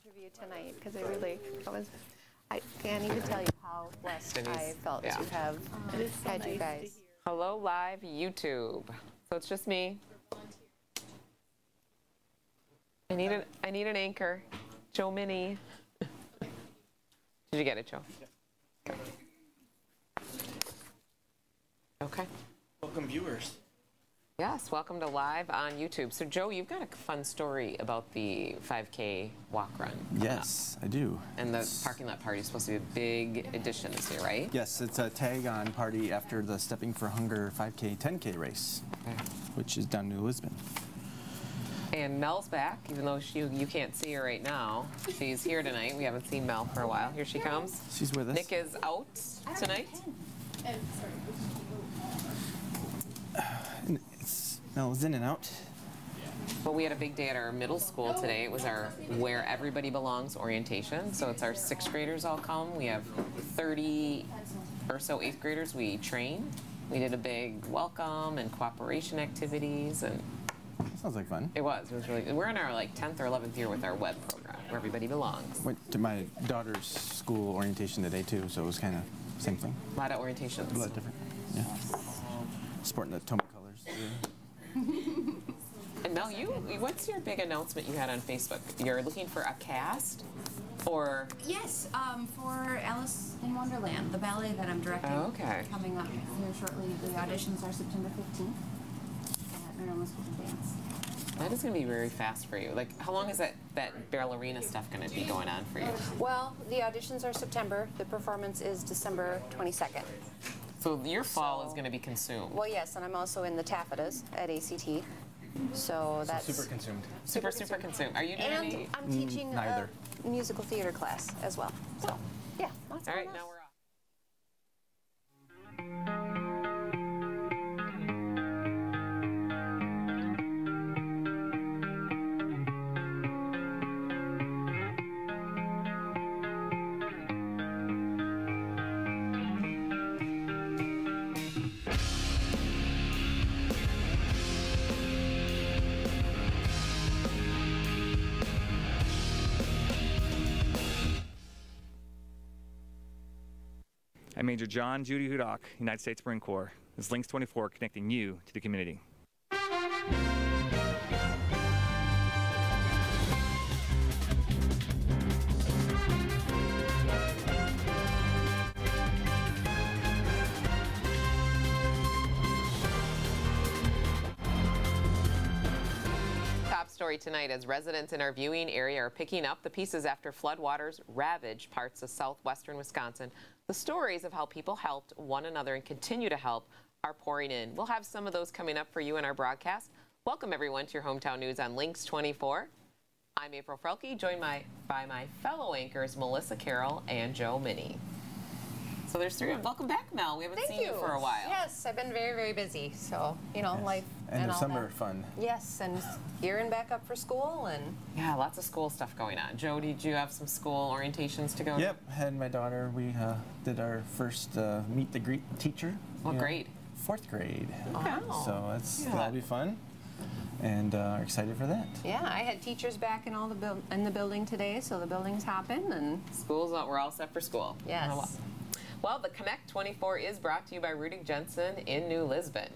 interview tonight because I can't even tell you how blessed I felt to have had you guys. Hello, live YouTube. So it's just me. I need an anchor. Joe Mini. Did you get it, Joe? Yeah. Okay. Welcome, viewers. Yes, welcome to Live on YouTube. So, Joe, you've got a fun story about the 5K walk run. Yes, I do. And the parking lot party is supposed to be a big addition this year, right? Yes, it's a tag-on party after the Stepping for Hunger 5K, 10K race, which is down in Lisbon. And Mel's back, even though you can't see her right now. She's here tonight. We haven't seen Mel for a while. Here she comes. She's with us. Nick is out tonight. Mel's in and out. Well, we had a big day at our middle school today. It was our Where Everybody Belongs orientation. So it's our 6th graders all come. We have 30 or so 8th graders we train. We did a big welcome and cooperation activities, and sounds like fun. It was really good. We're in our 10th or 11th year with our web program, Where Everybody Belongs. Went to my daughter's school orientation today too, so it was kind of same thing. A lot of orientations. A lot different. Yeah. Sporting the Tomah colors. And Mel, what's your big announcement you had on Facebook? You're looking for a cast, or? Yes, for Alice in Wonderland, the ballet that I'm directing. Oh, okay. Coming up here shortly. The auditions are September 15th at Maryland School of Dance. That is going to be very fast for you. How long is that ballerina stuff going to be going on for you? Well, the auditions are September. The performance is December 22nd. So your fall is going to be consumed. Well, yes, and I'm also in the taffetas at ACT. So that's super consumed. Super consumed. Are you doing any? And I'm teaching a musical theater class as well. So, yeah. All right, now we're off. I'm Major John Judy Hudock, United States Marine Corps. This is LYNXX 24 connecting you to the community. Story tonight as residents in our viewing area are picking up the pieces after floodwaters ravaged parts of southwestern Wisconsin. The stories of how people helped one another and continue to help are pouring in. We'll have some of those coming up for you in our broadcast. Welcome everyone to your hometown news on LYNXX 24. I'm April Frelke, joined by my fellow anchors Melissa Carroll and Joe Mini. So there's 3 of them. Welcome back, Mel. We haven't seen you for a while. Yes, I've been very, very busy. So, life and the all summer that. fun. Yes, and gearing back up for school and. Yeah, lots of school stuff going on. Joe, did you have some school orientations to go to? Yep, had my daughter. We did our first meet the greet teacher. What grade? 4th grade. Wow. So that'll be fun. And are excited for that. Yeah, I had teachers back in in the building today, so the building's hopping and. We're all set for school. Yes. Well, the Connect 24 is brought to you by Rudy Jensen in New Lisbon.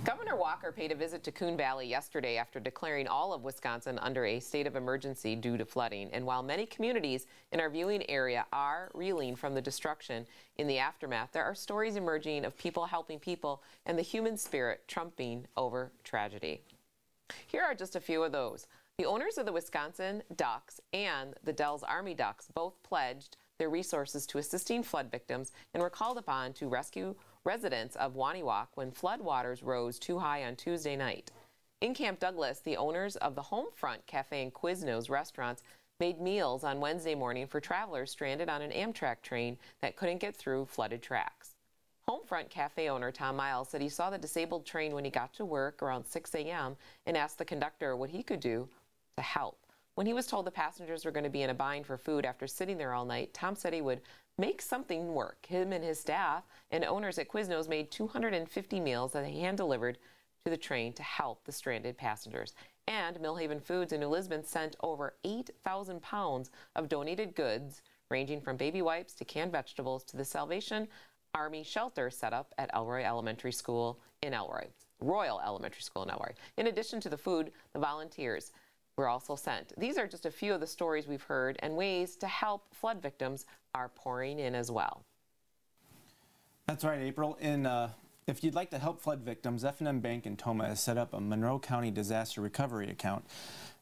Governor Walker paid a visit to Coon Valley yesterday after declaring all of Wisconsin under a state of emergency due to flooding. And while many communities in our viewing area are reeling from the destruction in the aftermath, there are stories emerging of people helping people and the human spirit trumping over tragedy. Here are just a few of those. The owners of the Wisconsin Ducks and the Dells Army Ducks both pledged their resources to assisting flood victims and were called upon to rescue residents of Waniwak when floodwaters rose too high on Tuesday night. In Camp Douglas, the owners of the Homefront Cafe and Quiznos restaurants made meals on Wednesday morning for travelers stranded on an Amtrak train that couldn't get through flooded tracks. Homefront Cafe owner Tom Miles said he saw the disabled train when he got to work around 6 a.m. and asked the conductor what he could do to help. When he was told the passengers were going to be in a bind for food after sitting there all night, Tom said he would make something work. Him and his staff and owners at Quiznos made 250 meals that they hand-delivered to the train to help the stranded passengers. And Millhaven Foods in New Lisbon sent over 8,000 pounds of donated goods, ranging from baby wipes to canned vegetables, to the Salvation Army shelter set up at Royal Elementary School in Elroy. In addition to the food, the volunteers were also sent. These are just a few of the stories we've heard, and ways to help flood victims are pouring in as well. That's right, April. If you'd like to help flood victims, F&M Bank in Tomah has set up a Monroe County Disaster Recovery account.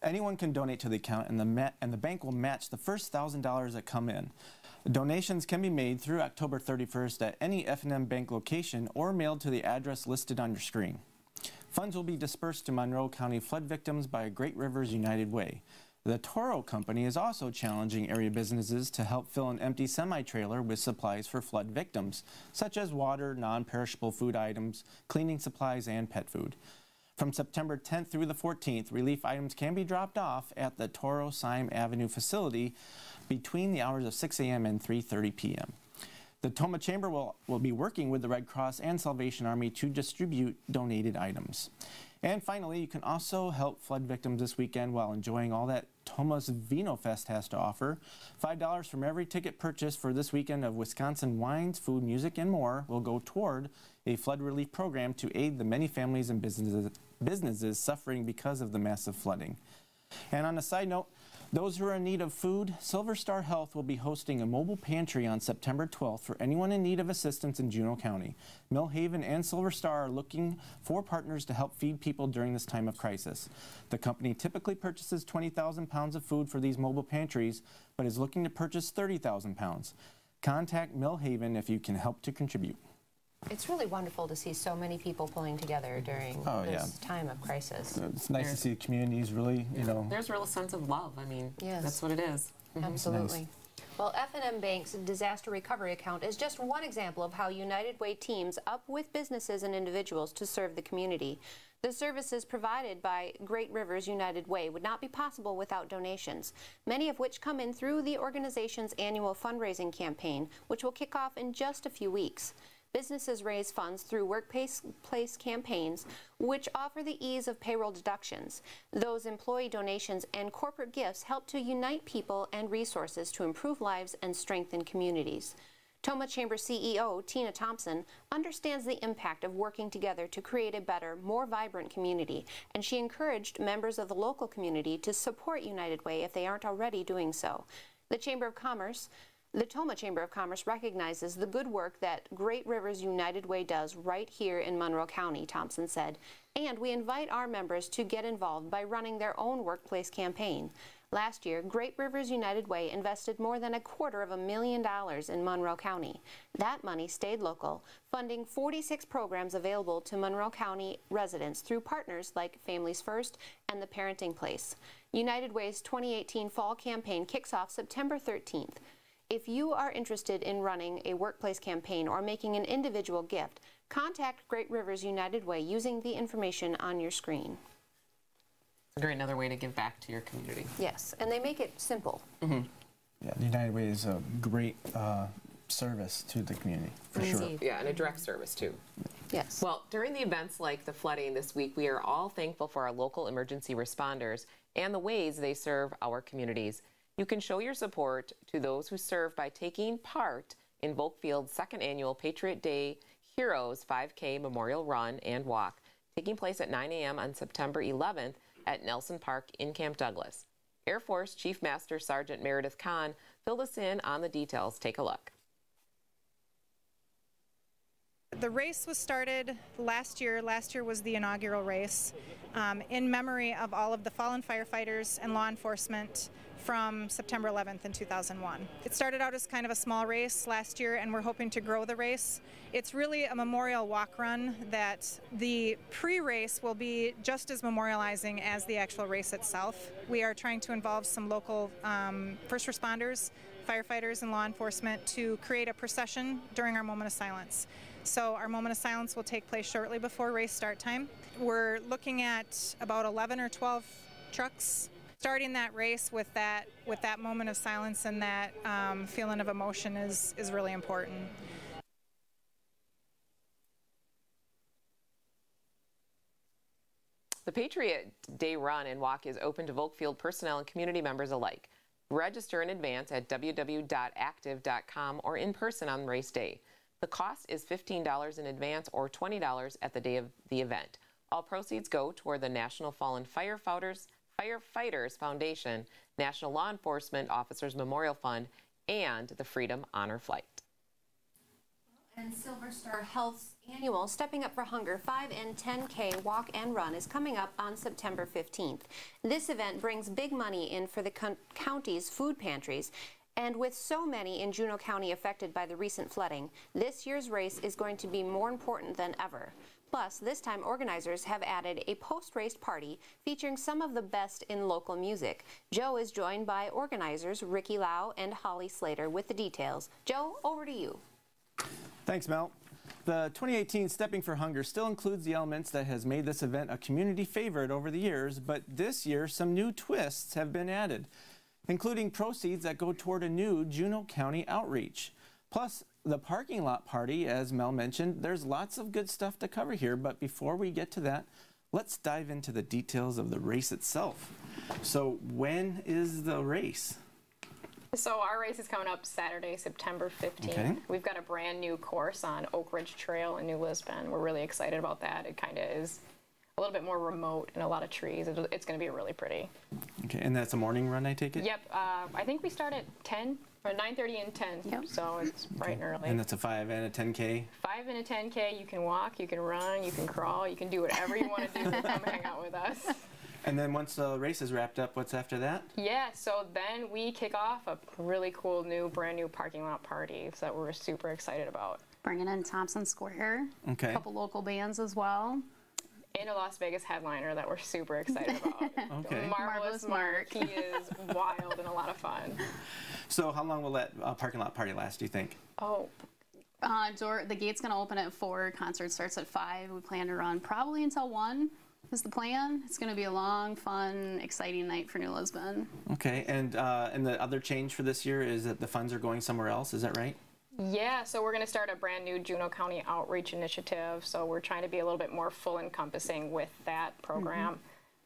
Anyone can donate to the account, and the bank will match the first $1,000 that come in. Donations can be made through October 31st at any F&M Bank location or mailed to the address listed on your screen. Funds will be dispersed to Monroe County flood victims by Great Rivers United Way. The Toro Company is also challenging area businesses to help fill an empty semi-trailer with supplies for flood victims, such as water, non-perishable food items, cleaning supplies, and pet food. From September 10th through the 14th, relief items can be dropped off at the Toro Syme Avenue facility between the hours of 6 a.m. and 3:30 p.m. The Tomah Chamber will be working with the Red Cross and Salvation Army to distribute donated items. And finally, you can also help flood victims this weekend while enjoying all that Tomah's Vino Fest has to offer. $5 from every ticket purchased for this weekend of Wisconsin wines, food, music, and more will go toward a flood relief program to aid the many families and businesses suffering because of the massive flooding. And on a side note, those who are in need of food, Silver Star Health will be hosting a mobile pantry on September 12th for anyone in need of assistance in Juneau County. Millhaven and Silver Star are looking for partners to help feed people during this time of crisis. The company typically purchases 20,000 pounds of food for these mobile pantries, but is looking to purchase 30,000 pounds. Contact Millhaven if you can help to contribute. It's really wonderful to see so many people pulling together during this time of crisis. It's nice to see communities really, you know. There's a real sense of love. I mean, that's what it is. Absolutely. Nice. Well, F&M Bank's Disaster Recovery Account is just one example of how United Way teams up with businesses and individuals to serve the community. The services provided by Great Rivers United Way would not be possible without donations, many of which come in through the organization's annual fundraising campaign, which will kick off in just a few weeks. Businesses raise funds through workplace campaigns, which offer the ease of payroll deductions. Those employee donations and corporate gifts help to unite people and resources to improve lives and strengthen communities. Tomah Chamber CEO Tina Thompson understands the impact of working together to create a better, more vibrant community, and she encouraged members of the local community to support United Way if they aren't already doing so. The Tomah Chamber of Commerce recognizes the good work that Great Rivers United Way does right here in Monroe County, Thompson said, and we invite our members to get involved by running their own workplace campaign. Last year, Great Rivers United Way invested more than $250,000 in Monroe County. That money stayed local, funding 46 programs available to Monroe County residents through partners like Families First and the Parenting Place. United Way's 2018 fall campaign kicks off September 13th. If you are interested in running a workplace campaign or making an individual gift, contact Great Rivers United Way using the information on your screen. Another way to give back to your community. Yes, and they make it simple. Yeah, the United Way is a great service to the community, for sure. Yeah, and a direct service, too. Yes. Well, during the events like the flooding this week, we are all thankful for our local emergency responders and the ways they serve our communities. You can show your support to those who serve by taking part in Volkfield's second annual Patriot Day Heroes 5K Memorial Run and Walk, taking place at 9 a.m. on September 11th at Nelson Park in Camp Douglas. Air Force Chief Master Sergeant Meredith Kahn filled us in on the details. Take a look. The race was started last year. Last year was the inaugural race in memory of all of the fallen firefighters and law enforcement from September 11th in 2001. It started out as kind of a small race last year, and we're hoping to grow the race. It's really a memorial walk run that the pre-race will be just as memorializing as the actual race itself. We are trying to involve some local first responders, firefighters, and law enforcement to create a procession during our moment of silence. So our moment of silence will take place shortly before race start time. We're looking at about 11 or 12 trucks starting that race with that moment of silence, and that feeling of emotion is really important. The Patriot Day Run and Walk is open to Volkfield personnel and community members alike. Register in advance at www.active.com or in person on race day. The cost is $15 in advance or $20 at the day of the event. All proceeds go toward the National Fallen Firefighters Foundation, National Law Enforcement Officers Memorial Fund, and the Freedom Honor Flight. And Silver Star Health's annual Stepping Up for Hunger 5 and 10K Walk and Run is coming up on September 15th. This event brings big money in for the county's food pantries. And with so many in Juneau County affected by the recent flooding, this year's race is going to be more important than ever. Plus, this time organizers have added a post-race party featuring some of the best in local music. Joe is joined by organizers Ricky Lau and Holly Slater with the details. Joe, over to you. Thanks, Mel. The 2018 Stepping for Hunger still includes the elements that has made this event a community favorite over the years, but this year some new twists have been added, including proceeds that go toward a new Juneau County outreach. Plus, the parking lot party, as Mel mentioned, there's lots of good stuff to cover here, but before we get to that, let's dive into the details of the race itself. So when is the race? So our race is coming up Saturday, September 15th. Okay. We've got a brand new course on Oak Ridge Trail in New Lisbon. We're really excited about that. It kind of is a little bit more remote and a lot of trees. It's going to be really pretty. Okay, and that's a morning run, I take it? Yep. I think we start at 10 or 9:30 and 10. Yep. So it's bright and early. And that's a 5 and a 10K? 5 and a 10K. You can walk, you can run, you can crawl, you can do whatever you want to do to come hang out with us. And then once the race is wrapped up, what's after that? Yeah, so then we kick off a really cool brand new parking lot party that we're super excited about. Bringing in Thompson Square. Okay. A couple local bands as well. And a Las Vegas headliner that we're super excited about. Okay. Marvelous Mark. He is wild and a lot of fun. So how long will that parking lot party last, do you think? Oh, The gate's going to open at 4. Concert starts at 5. We plan to run probably until 1 is the plan. It's going to be a long, fun, exciting night for New Lisbon. Okay, and the other change for this year is that the funds are going somewhere else, is that right? yeah, so we're going to start a brand new Juneau County outreach initiative. So we're trying to be a little bit more full encompassing with that program.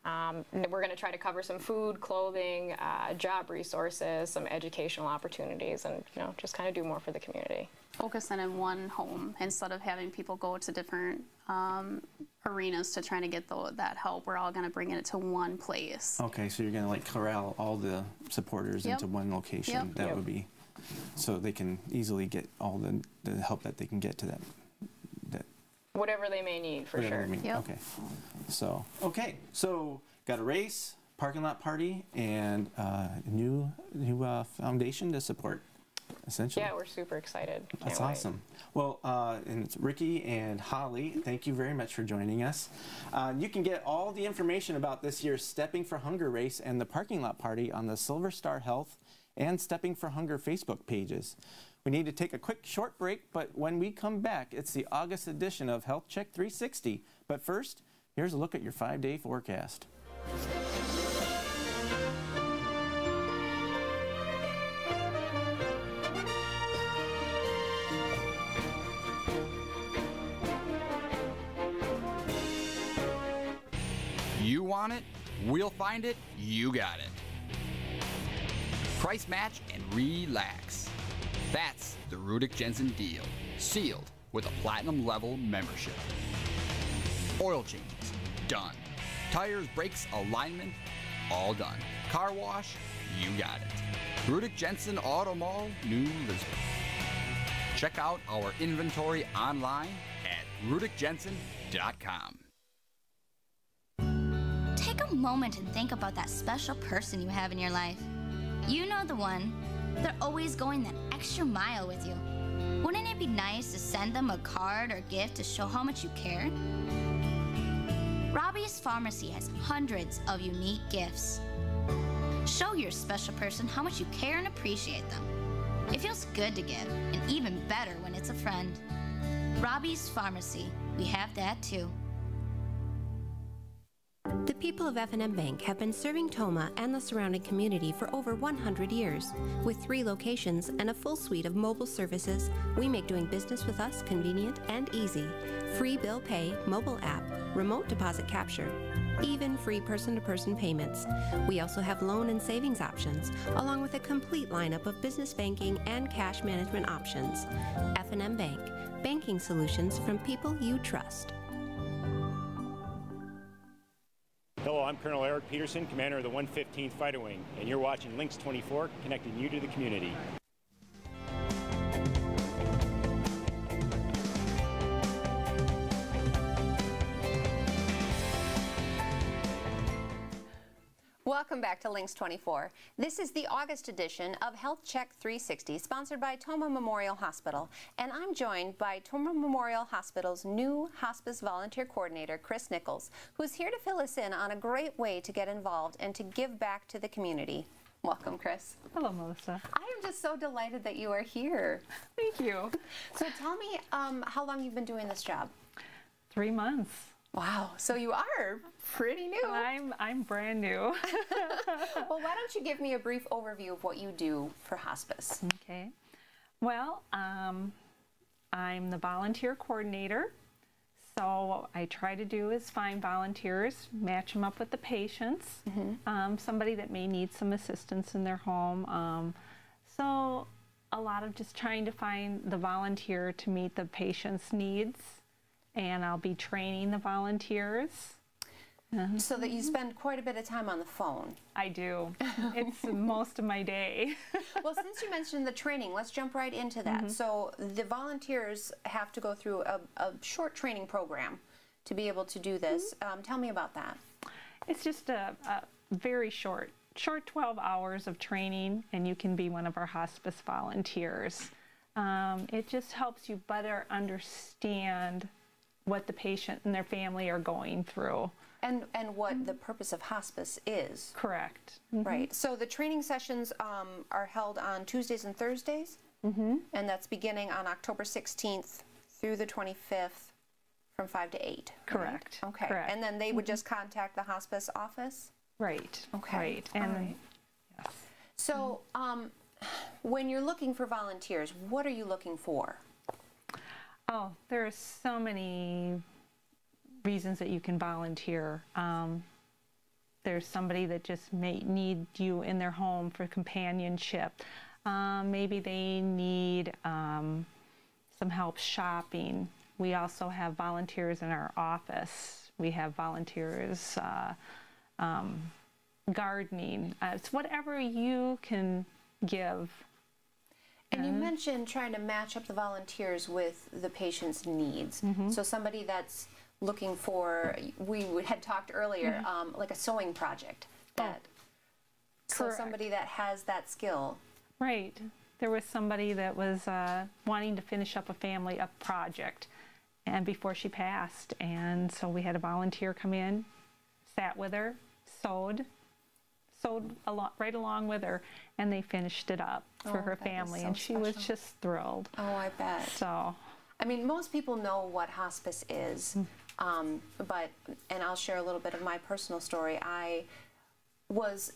We're going to try to cover some food, clothing, job resources, some educational opportunities, and just kind of do more for the community. Focusing in one home instead of having people go to different arenas to try to get that help. We're all going to bring it to one place. Okay, so you're going to like corral all the supporters into one location. Yep. That would be, so they can easily get all the help that they can get to that. Whatever they may need, for sure. Yep. Okay. So got a race, parking lot party, and a new foundation to support, essentially. Yeah, we're super excited. That's awesome. Well, and it's Ricky and Holly, thank you very much for joining us. You can get all the information about this year's Stepping for Hunger race and the parking lot party on the Silver Star Health and Stepping for Hunger Facebook pages. We need to take a quick short break, but when we come back, it's the August edition of Health Check 360. But first, here's a look at your 5-day forecast. You want it, we'll find it, you got it. Price match and relax. That's the Rudick Jensen deal, sealed with a platinum level membership. Oil changes, done. Tires, brakes, alignment, all done. Car wash, you got it. Rudick Jensen Auto Mall, New Lisbon. Check out our inventory online at rudickjensen.com. Take a moment and think about that special person you have in your life. You know the one. They're always going that extra mile with you. Wouldn't it be nice to send them a card or gift to show how much you care? Robbie's Pharmacy has hundreds of unique gifts. Show your special person how much you care and appreciate them. It feels good to give, and even better when it's a friend. Robbie's Pharmacy, we have that too. The people of F&M Bank have been serving Tomah and the surrounding community for over 100 years. With 3 locations and a full suite of mobile services, we make doing business with us convenient and easy. Free bill pay, mobile app, remote deposit capture, even free person-to-person payments. We also have loan and savings options, along with a complete lineup of business banking and cash management options. F&M Bank, banking solutions from people you trust. Hello, I'm Colonel Eric Peterson, commander of the 115th Fighter Wing, and you're watching LYNXX 24, connecting you to the community. Welcome back to LYNXX 24. This is the August edition of Health Check 360, sponsored by Tomah Memorial Hospital. And I'm joined by Tomah Memorial Hospital's new hospice volunteer coordinator, Chris Nichols, who's here to fill us in on a great way to get involved and to give back to the community. Welcome, Chris. Hello, Melissa. I am just so delighted that you are here. Thank you. So tell me how long you've been doing this job. 3 months. Wow, so you are pretty new. I'm brand new. Well, why don't you give me a brief overview of what you do for hospice? Okay. Well, I'm the volunteer coordinator. So what I try to do is find volunteers, match them up with the patients, somebody that may need some assistance in their home. So a lot of just trying to find the volunteer to meet the patient's needs. And I'll be training the volunteers. So that you spend quite a bit of time on the phone. I do. It's most of my day. Well, since you mentioned the training, let's jump right into that. So the volunteers have to go through a short training program to be able to do this. Tell me about that. It's just a very short 12 hours of training, and you can be one of our hospice volunteers. It just helps you better understand what the patient and their family are going through. And what the purpose of hospice is. Correct. Right. So the training sessions are held on Tuesdays and Thursdays, and that's beginning on October 16th through the 25th from 5 to 8. Correct. Right? Okay. Correct. And then they would just contact the hospice office? Right. Okay. Right. And yes. So when you're looking for volunteers, what are you looking for? Oh, there are so many reasons that you can volunteer. There's somebody that just may need you in their home for companionship. Maybe they need some help shopping. We also have volunteers in our office. We have volunteers gardening. It's whatever you can give. And you mentioned trying to match up the volunteers with the patient's needs. So somebody that's looking for, we had talked earlier, like a sewing project. So somebody that has that skill. Right. There was somebody that was wanting to finish up a project and before she passed. And so we had a volunteer come in, sat with her, sewed right along with her, and they finished it up for her family, and she was just thrilled. Oh, I bet. So, I mean, most people know what hospice is, and I'll share a little bit of my personal story. I was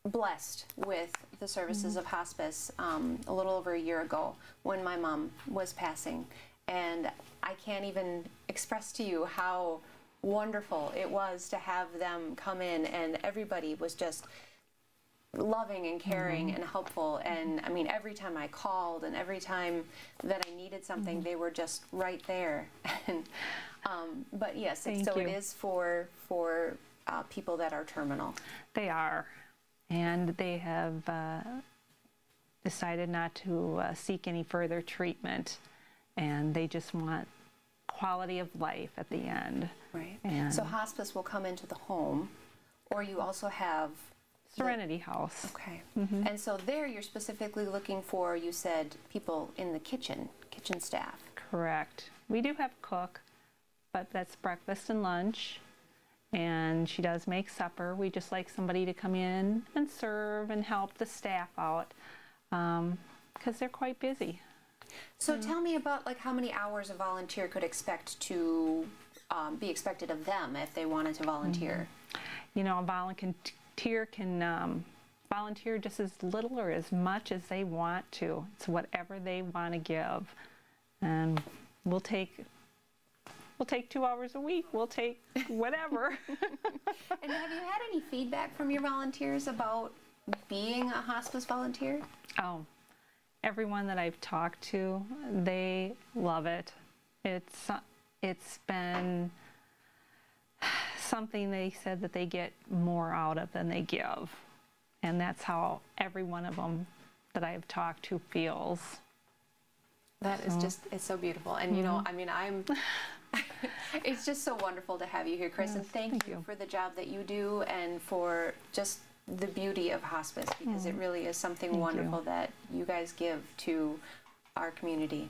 blessed with the services of hospice a little over a year ago when my mom was passing, and I can't even express to you how wonderful it was to have them come in, and everybody was just loving and caring and helpful. And I mean, every time I called and every time that I needed something, they were just right there. And but yes, so it is for people that are terminal. They are, and they have decided not to seek any further treatment, and they just want quality of life at the end. Right. And so hospice will come into the home, or you also have Serenity House. Okay. And so there you're specifically looking for, you said, people in the kitchen staff. Correct. We do have a cook, but that's breakfast and lunch, and she does make supper. We just like somebody to come in and serve and help the staff out because they're quite busy. So tell me about how many hours a volunteer could expect to be expected of them if they wanted to volunteer. you know, a volunteer can volunteer just as little or as much as they want to. It's whatever they want to give. And we'll take 2 hours a week. We'll take whatever. And have you had any feedback from your volunteers about being a hospice volunteer? Oh, everyone that I've talked to, they love it. It's been something they said that they get more out of than they give. And that's how every one of them that I've talked to feels. That is just, it's so beautiful. And you know, I mean, it's just so wonderful to have you here, Chris. Yes, and thank you for the job that you do and for just the beauty of hospice, because it really is something wonderful that you guys give to our community.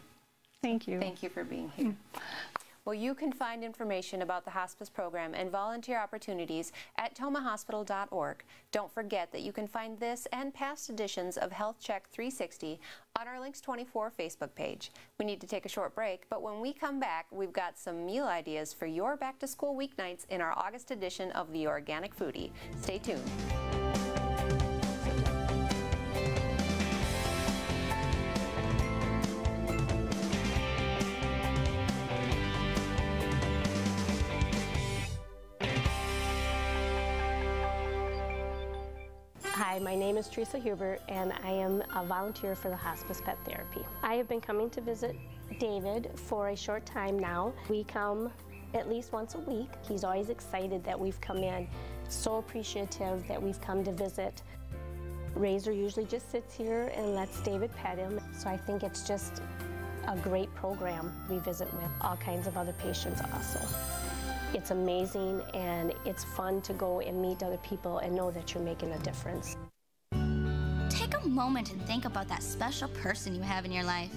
Thank you. Thank you for being here. Well, you can find information about the hospice program and volunteer opportunities at tomahhospital.org. Don't forget that you can find this and past editions of Health Check 360 on our LYNXX24 Facebook page. We need to take a short break, but when we come back, we've got some meal ideas for your back-to-school weeknights in our August edition of the Organic Foodie. Stay tuned. Hi, my name is Teresa Hubert, and I am a volunteer for the Hospice Pet Therapy. I have been coming to visit David for a short time now. We come at least once a week. He's always excited that we've come in, so appreciative that we've come to visit. Razor usually just sits here and lets David pet him, so I think it's just a great program. We visit with all kinds of other patients also. It's amazing, and it's fun to go and meet other people and know that you're making a difference. Take a moment and think about that special person you have in your life.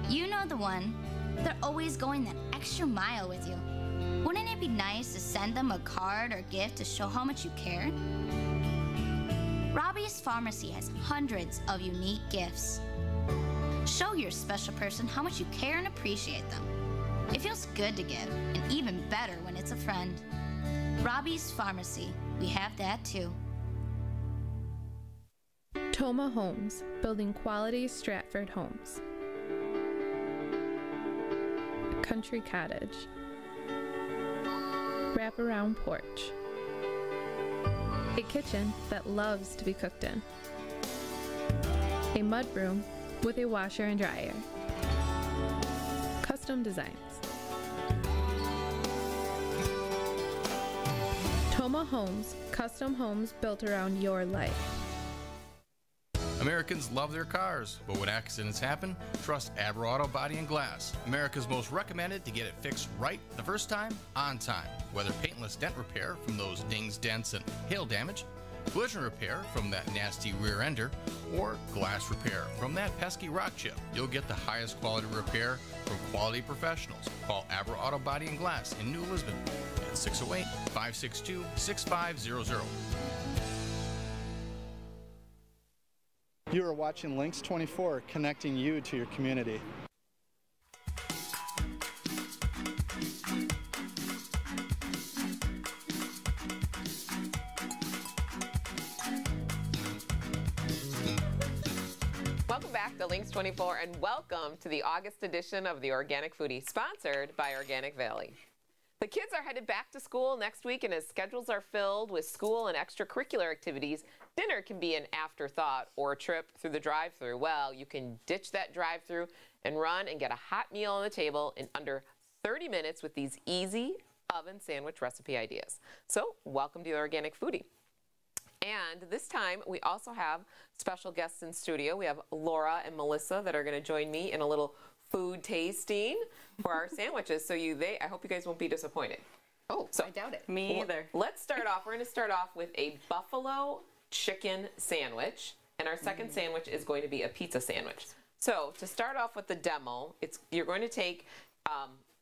You know the one. They're always going that extra mile with you. Wouldn't it be nice to send them a card or gift to show how much you care? Robbie's Pharmacy has hundreds of unique gifts. Show your special person how much you care and appreciate them. It feels good to give, and even better when it's a friend. Robbie's Pharmacy, we have that too. Tomah Homes, building quality Stratford homes. A country cottage. Wraparound porch. A kitchen that loves to be cooked in. A mudroom with a washer and dryer. Custom designs. Tomah Homes, custom homes built around your life. Americans love their cars, but when accidents happen, trust Abra Auto Body and Glass. America's most recommended to get it fixed right the first time, on time. Whether paintless dent repair from those dings, dents, and hail damage, collision repair from that nasty rear ender, or glass repair from that pesky rock chip, you'll get the highest quality repair from quality professionals. Call Abra Auto Body and Glass in New Lisbon at 608-562-6500. You are watching LYNXX24, connecting you to your community. Welcome back to LYNXX24, and welcome to the August edition of the Organic Foodie, sponsored by Organic Valley. The kids are headed back to school next week, and as schedules are filled with school and extracurricular activities, dinner can be an afterthought or a trip through the drive-thru. Well, you can ditch that drive-thru and run and get a hot meal on the table in under 30 minutes with these easy oven sandwich recipe ideas. So, welcome to the Organic Foodie. And this time, we also have special guests in studio. We have Laura and Melissa that are going to join me in a little food tasting for our sandwiches. So I hope you guys won't be disappointed. Oh, so I doubt it. Me either. Let's start off. We're going to start off with a buffalo chicken sandwich, and our second sandwich is going to be a pizza sandwich. So to start off with the demo, you're going to take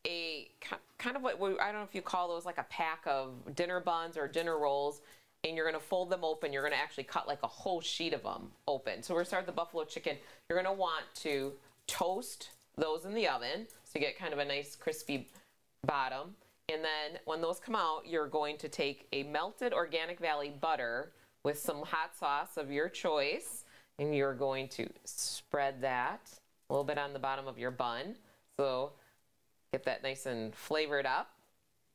a kind of what I don't know if you call those like a pack of dinner buns or dinner rolls, and you're going to fold them open. You're going to actually cut like a whole sheet of them open. So we're going to start with the buffalo chicken. You're going to want to toast those in the oven so you get kind of a nice crispy bottom. And then when those come out, you're going to take a melted Organic Valley butter with some hot sauce of your choice, and you're going to spread that a little bit on the bottom of your bun. So get that nice and flavored up.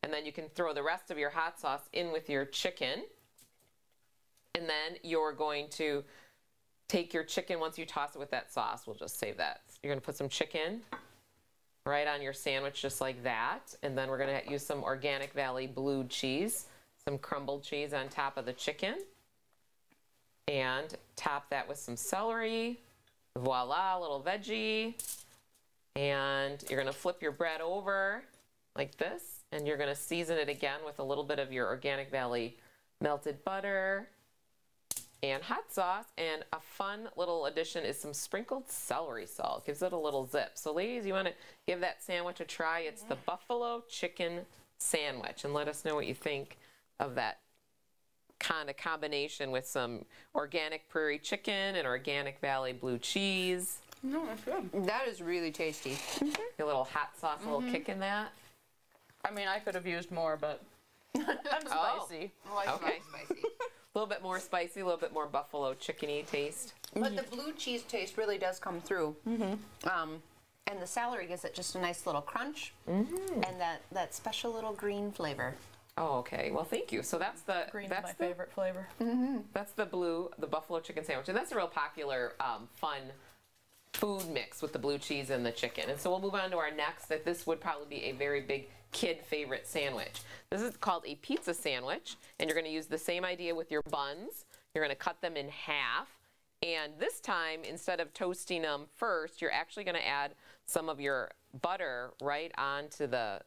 And then you can throw the rest of your hot sauce in with your chicken. And then you're going to take your chicken, once you toss it with that sauce, we'll just save that. You're going to put some chicken right on your sandwich just like that. And then we're going to use some Organic Valley blued cheese, some crumbled cheese on top of the chicken. And top that with some celery. Voila, a little veggie. And you're going to flip your bread over like this. And you're going to season it again with a little bit of your Organic Valley melted butter and hot sauce. And a fun little addition is some sprinkled celery salt. Gives it a little zip. So ladies, you want to give that sandwich a try. It's the buffalo chicken sandwich. And let us know what you think of that kind of combination with some organic prairie chicken and Organic Valley blue cheese. No, that's good. That is really tasty. A little hot sauce, a little kick in that. I mean, I could have used more, but I'm spicy. Oh, I like spicy. A little bit more spicy, a little bit more buffalo chickeny taste. But the blue cheese taste really does come through. And the celery gives it just a nice little crunch and that special little green flavor. Oh, okay. Well, thank you. So that's the Green's my favorite flavor. That's the buffalo chicken sandwich, and that's a real popular, fun food mix with the blue cheese and the chicken. And so we'll move on to our next. That this would probably be a very big kid favorite sandwich. This is called a pizza sandwich, and you're going to use the same idea with your buns. You're going to cut them in half, and this time instead of toasting them first, you're actually going to add some of your butter right onto the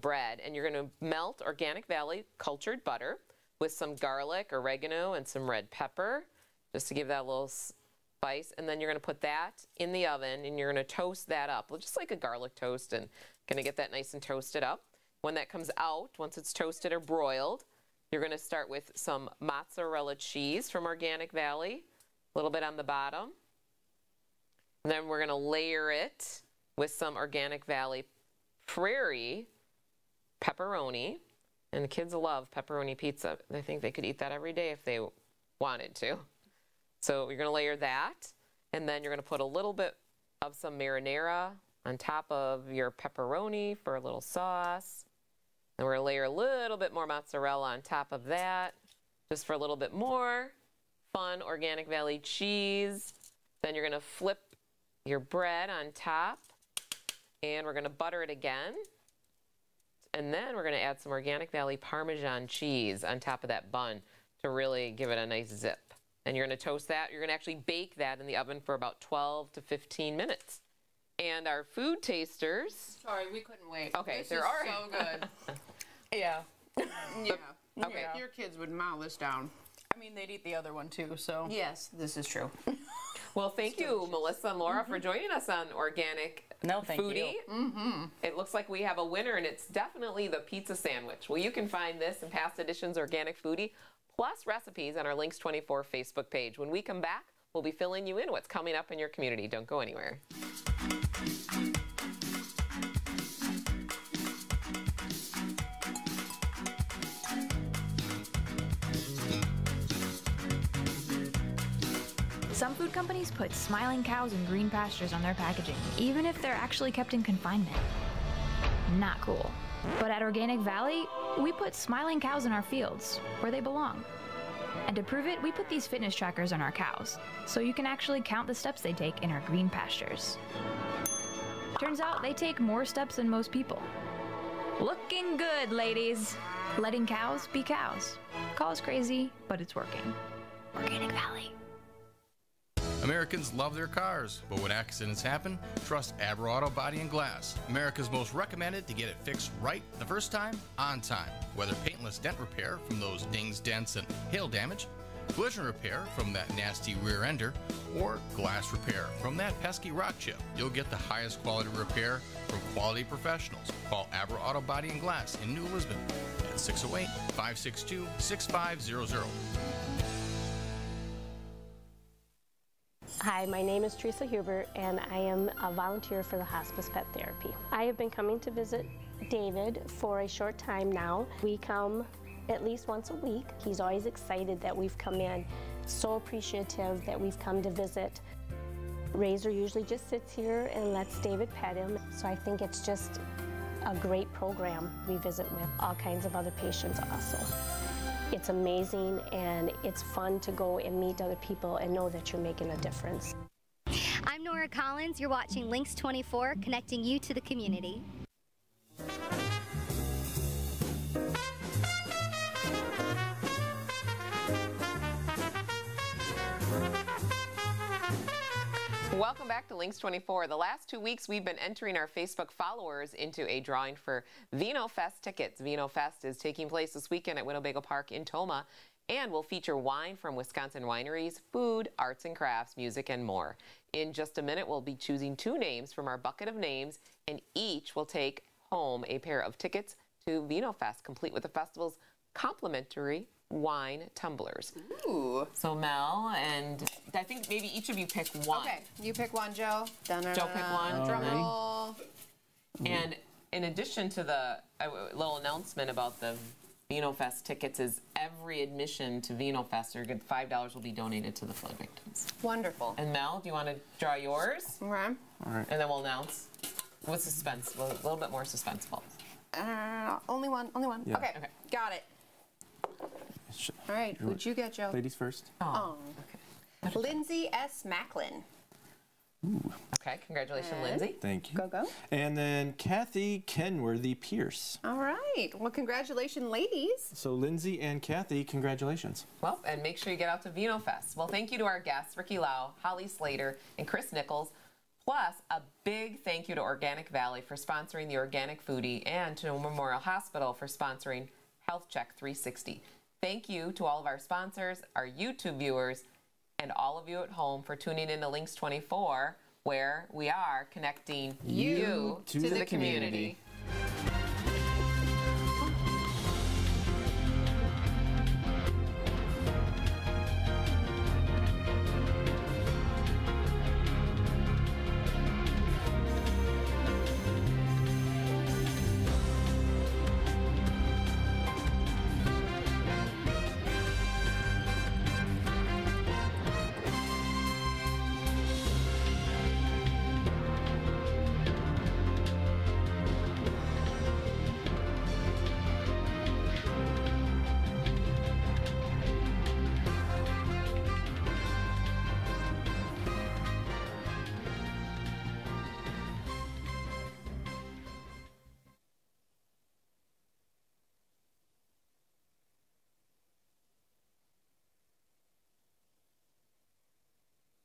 bread, and you're going to melt Organic Valley cultured butter with some garlic, oregano, and some red pepper, just to give that a little spice. And then you're going to put that in the oven, and you're going to toast that up, just like a garlic toast, and going to get that nice and toasted up. When that comes out, once it's toasted or broiled, you're going to start with some mozzarella cheese from Organic Valley, a little bit on the bottom. And then we're going to layer it with some Organic Valley Prairie pepperoni, and the kids love pepperoni pizza. They think they could eat that every day if they wanted to. So you're going to layer that, and then you're going to put a little bit of some marinara on top of your pepperoni for a little sauce. And we're going to layer a little bit more mozzarella on top of that, just for a little bit more fun Organic Valley cheese. Then you're going to flip your bread on top, and we're going to butter it again. And then we're going to add some Organic Valley Parmesan cheese on top of that bun to really give it a nice zip. And you're going to toast that. You're going to actually bake that in the oven for about 12 to 15 minutes. And our food tasters. Sorry, we couldn't wait. Okay, this is so good. Yeah. Yeah. Okay. Your kids would mow this down. I mean, they'd eat the other one too, so. Yes, this is true. Well, thank you, Melissa and Laura, for joining us on Organic Foodie. It looks like we have a winner, and it's definitely the pizza sandwich. Well, you can find this and past editions Organic Foodie, plus recipes on our LYNXX24 Facebook page. When we come back, we'll be filling you in what's coming up in your community. Don't go anywhere. Some food companies put smiling cows and green pastures on their packaging, even if they're actually kept in confinement. Not cool. But at Organic Valley, we put smiling cows in our fields, where they belong. And to prove it, we put these fitness trackers on our cows, so you can actually count the steps they take in our green pastures. Turns out they take more steps than most people. Looking good, ladies! Letting cows be cows. Call us crazy, but it's working. Organic Valley. Americans love their cars, but when accidents happen, trust Abra Auto Body and Glass. America's most recommended to get it fixed right the first time, on time. Whether paintless dent repair from those dings, dents, and hail damage, collision repair from that nasty rear ender, or glass repair from that pesky rock chip, you'll get the highest quality repair from quality professionals. Call Abra Auto Body and Glass in New Lisbon at 608-562-6500. Hi, my name is Teresa Huber, and I am a volunteer for the Hospice Pet Therapy. I have been coming to visit David for a short time now. We come at least once a week. He's always excited that we've come in, so appreciative that we've come to visit. Razor usually just sits here and lets David pet him, so I think it's just a great program. We visit with all kinds of other patients also. It's amazing, and it's fun to go and meet other people and know that you're making a difference. I'm Nora Collins. You're watching LYNXX 24, connecting you to the community. Welcome back to LYNXX 24. The last 2 weeks we've been entering our Facebook followers into a drawing for VinoFest tickets. VinoFest is taking place this weekend at Winnebago Park in Tomah and will feature wine from Wisconsin wineries, food, arts and crafts, music, and more. In just a minute, we'll be choosing 2 names from our bucket of names, and each will take home a pair of tickets to VinoFest, complete with the festival's complimentary wine tumblers. Ooh. So Mel, and I think maybe each of you pick one. Okay, you pick one, Joe. Joe pick one. Drum roll. And in addition to the little announcement about the VinoFest tickets, is every admission to VinoFest, or good $5 will be donated to the flood victims. Wonderful. And Mel, do you want to draw yours? Okay. All right. And then we'll announce with suspense, a little bit more suspenseful. Only one. Yeah. Okay, got it. All right, who'd you get, Joe? Ladies first. Oh. Okay. Lindsay S. Macklin. Ooh. Okay, congratulations, Lindsay. Thank you. Go. And then Kathy Kenworthy Pierce. All right. Well, congratulations, ladies. So Lindsay and Kathy, congratulations. Well, and make sure you get out to VinoFest. Well, thank you to our guests, Ricky Lau, Holly Slater, and Chris Nichols. Plus, a big thank you to Organic Valley for sponsoring the Organic Foodie and to Tomah Memorial Hospital for sponsoring Health Check 360. Thank you to all of our sponsors, our YouTube viewers, and all of you at home for tuning in to LYNXX 24, where we are connecting you to the community.